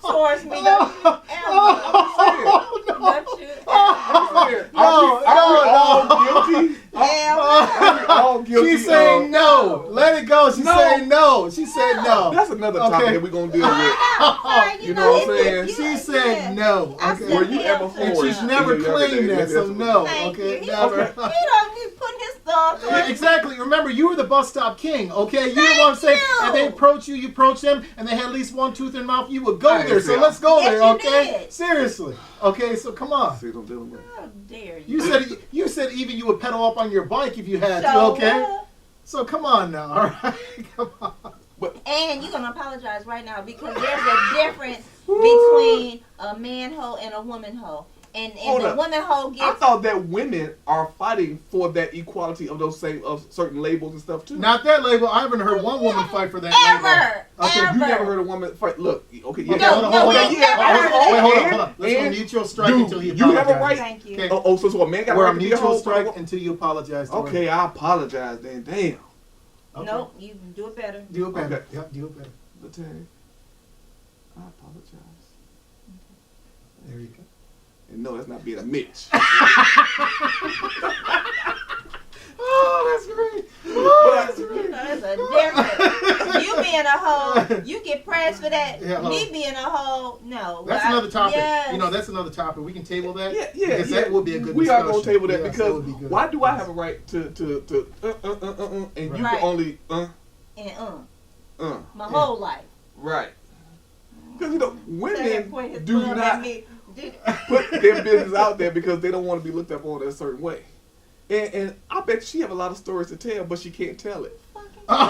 towards me. Don't you ever. Don't you ever. All guilty. Yeah. All guilty. She's saying no. Let it go. She's No. saying no. She said no. That's another topic Okay. that we're gonna deal with. You know what I'm saying? She said no. I Okay. said Were you ever hell And to she's him. never in your claimed everyday that, so life? no. Thank Okay, you. never. He don't be putting his thoughts on it. Exactly. Remember, you were the bus stop king, okay? You Thank the one saying, you. and they approach you, you approach them, and they had at least one tooth in their mouth, you would go I there. ain't So say let's go Yes, there, you okay? did. Seriously. Okay, so come on. See what I'm dealing with. How dare you? You said even you would pedal up on your bike if you had to, So okay? what? So come on now, all right? Come on. And you're gonna apologize right now because there's a difference between a man hoe and a woman hoe. And Hold the up. woman hoe I gets thought that women are fighting for that equality of those same of certain labels and stuff too. Not that label. I haven't heard one woman fight for that label. ever. Okay, Ever. You never heard a woman fight? Look, okay, yeah. Okay, No, hold on, no, hold on. we've never heard Wait, that. hold on. Let's go And- mutual strike dude, until he you have a apologizes. right. Thank you. Okay. So a man got a We're right on to be a mutual hoe. strike until you apologize to her. Okay, I apologize then. Damn. Okay. Nope, you can do it better. Do it better. Okay. Yep, do it better. Latay, I apologize. There you go. And no, that's not being a Mitch. Oh, that's great. Oh, that's You great. know, there's a difference. You being a hoe, you get praised for that. Yeah, Me being a hoe, no. That's Well, another topic. yes. You know, that's another topic. We can table that. Yeah. Because that would be a good We discussion. are going to table that Yes, because would be good. why do I Yes. have a right to and you Right. can only And my whole life. right? Because women Point his do thumb not at me. put their business out there because they don't want to be looked up on a certain way. And I bet she have a lot of stories to tell, but she can't tell it. I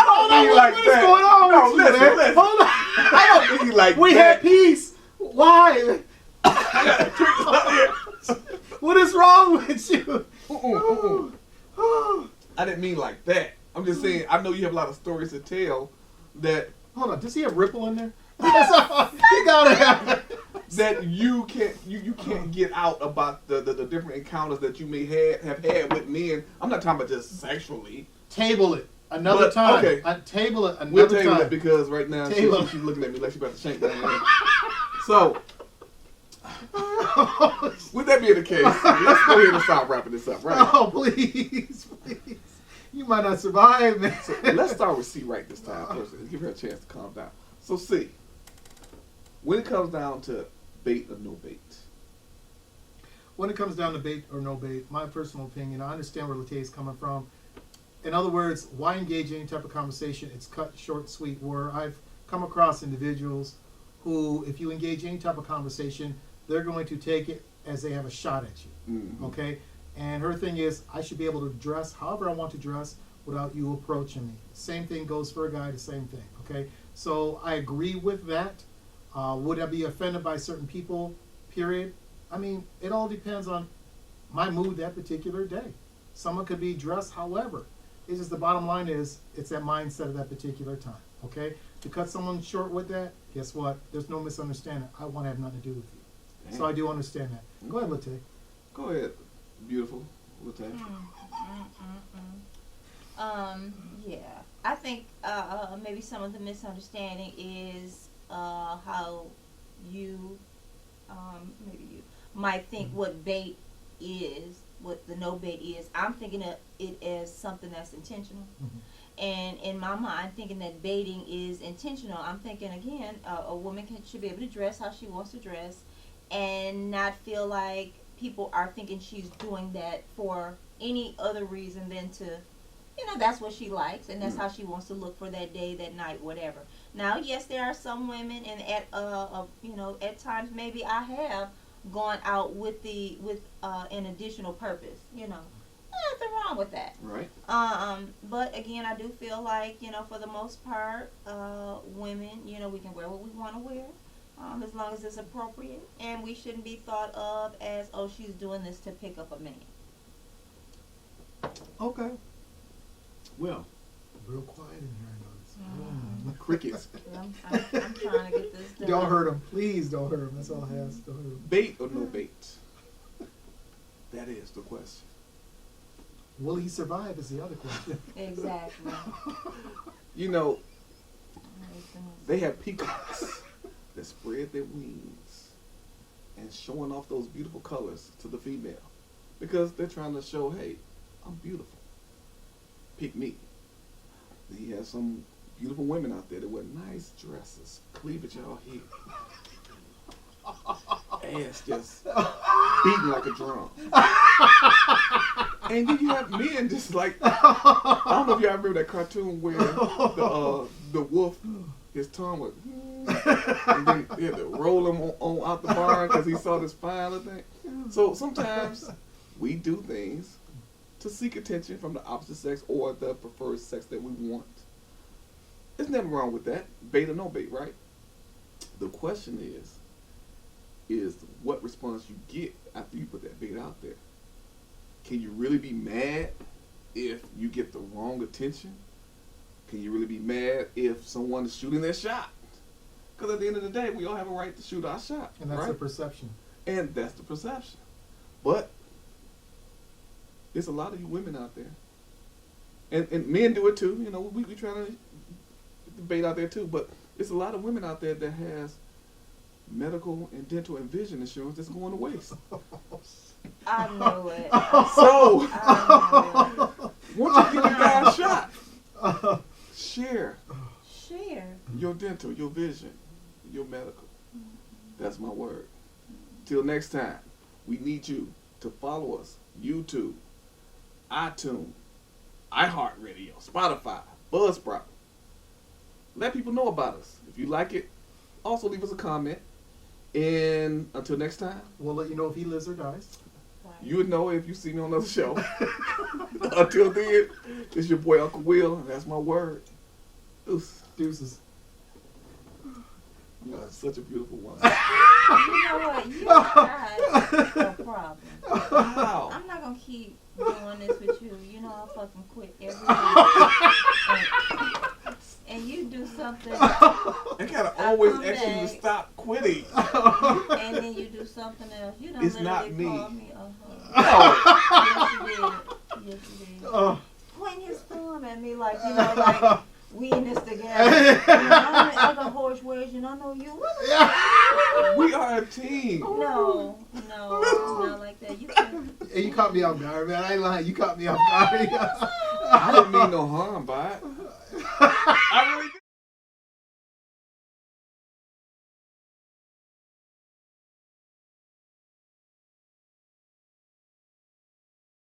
don't mean like what that. is going on No, with you, listen, man? listen. Hold on. I don't mean like We that. had peace. Why? What is wrong with you? I didn't mean like that. I'm just saying, I know you have a lot of stories to tell that Hold on. Does he have Ripple in there? He gotta have. that you can't get out about the different encounters that you may have had with men. I'm not talking about just sexually. Table it another But, time. okay. Table it another We'll table time. it because right now Table. she's looking at me like she's about to shank down there. So, with that being the case, let's go ahead and start wrapping this up, right? Oh, please. You might not survive, man. So let's start with C right this time first. Give her a chance to calm down. So C, when it comes down to bait or no bait, When it comes down to bait or no bait, my personal opinion, I understand where Latay is coming from. In other words, why engage in any type of conversation? It's cut, short, sweet. Where I've come across individuals who, if you engage any type of conversation, they're going to take it as they have a shot at you. Mhm. Okay? And her thing is, I should be able to dress however I want to dress without you approaching me. Same thing goes for a guy, the same thing. Okay? So I agree with that. Would I be offended by certain people? Period. I mean, it all depends on my mood that particular day. Someone could be dressed however. It's just the bottom line is it's that mindset of that particular time. Okay? To cut someone short with that, guess what? There's no misunderstanding. I want to have nothing to do with you. Dang. So I do understand that. Go ahead, Latte. Go ahead, beautiful Latte. Yeah. I think maybe some of the misunderstanding is how you, maybe you might think what bait is, what the no bait is. I'm thinking of it as something that's intentional. And in my mind, thinking that baiting is intentional, I'm thinking again, a woman should be able to dress how she wants to dress, and not feel like people are thinking she's doing that for any other reason than to, that's what she likes, and that's how she wants to look for that day, that night, whatever. Now, yes, there are some women, and at times maybe I have gone out with an additional purpose. Nothing wrong with that. Right. But again, I do feel like, for the most part, women, we can wear what we want to wear, as long as it's appropriate, and we shouldn't be thought of as, oh, she's doing this to pick up a man. Okay. Well, Real quiet in here, I notice. crickets. I'm trying to get this done. Don't hurt him. Please don't hurt him. That's all I ask. Don't hurt him. Bait or no bait? That is the question. Will he survive is the other question. Exactly. They have peacocks that spread their wings and showing off those beautiful colors to the female because they're trying to show, hey, I'm beautiful. Pick me. He has some beautiful women out there that wear nice dresses, cleavage all here, ass just beating like a drum. And then you have men just like, I don't know if y'all remember that cartoon where the wolf, his tongue was, and then he had to roll him on out the barn because he saw this fine little thing. So sometimes we do things to seek attention from the opposite sex or the preferred sex that we want. There's nothing wrong with that, bait or no bait, right? The question is what response you get after you put that bait out there. Can you really be mad if you get the wrong attention? Can you really be mad if someone is shooting their shot? Because at the end of the day, we all have a right to shoot our shot. And that's right? the perception. And that's the perception. But there's a lot of you women out there. And men do it too. We trying to debate out there too. But there's a lot of women out there that has medical and dental and vision insurance that's going to waste. I know it. So, I know it. once you give a guy a shot, share your dental, your vision, your medical. That's my word. Till next time, we need you to follow us. YouTube, iTunes, iHeartRadio, Spotify, Buzzsprout. Let people know about us. If you like it, also leave us a comment. And until next time, We'll let you know if he lives or dies. you would know if you see me on another show. Until then, this is your boy Uncle Will, and that's my word. Deuces. You are such a beautiful one. You know what? You guys are a problem. Wow. I'm not gonna keep doing this with you. I'll fucking quit every week. And you do something, I gotta always come ask you to back. stop quitting. and then you do something else. You don't It's literally not me. call me a No. Yes, you did. Pointing his thumb at me like, like we in this together. I'm in other horse ways, I know you. We are a team. No, it's not like that. You can. Hey, you caught me off guard, man. I ain't lying. You caught me off guard. I didn't mean no harm by it. I really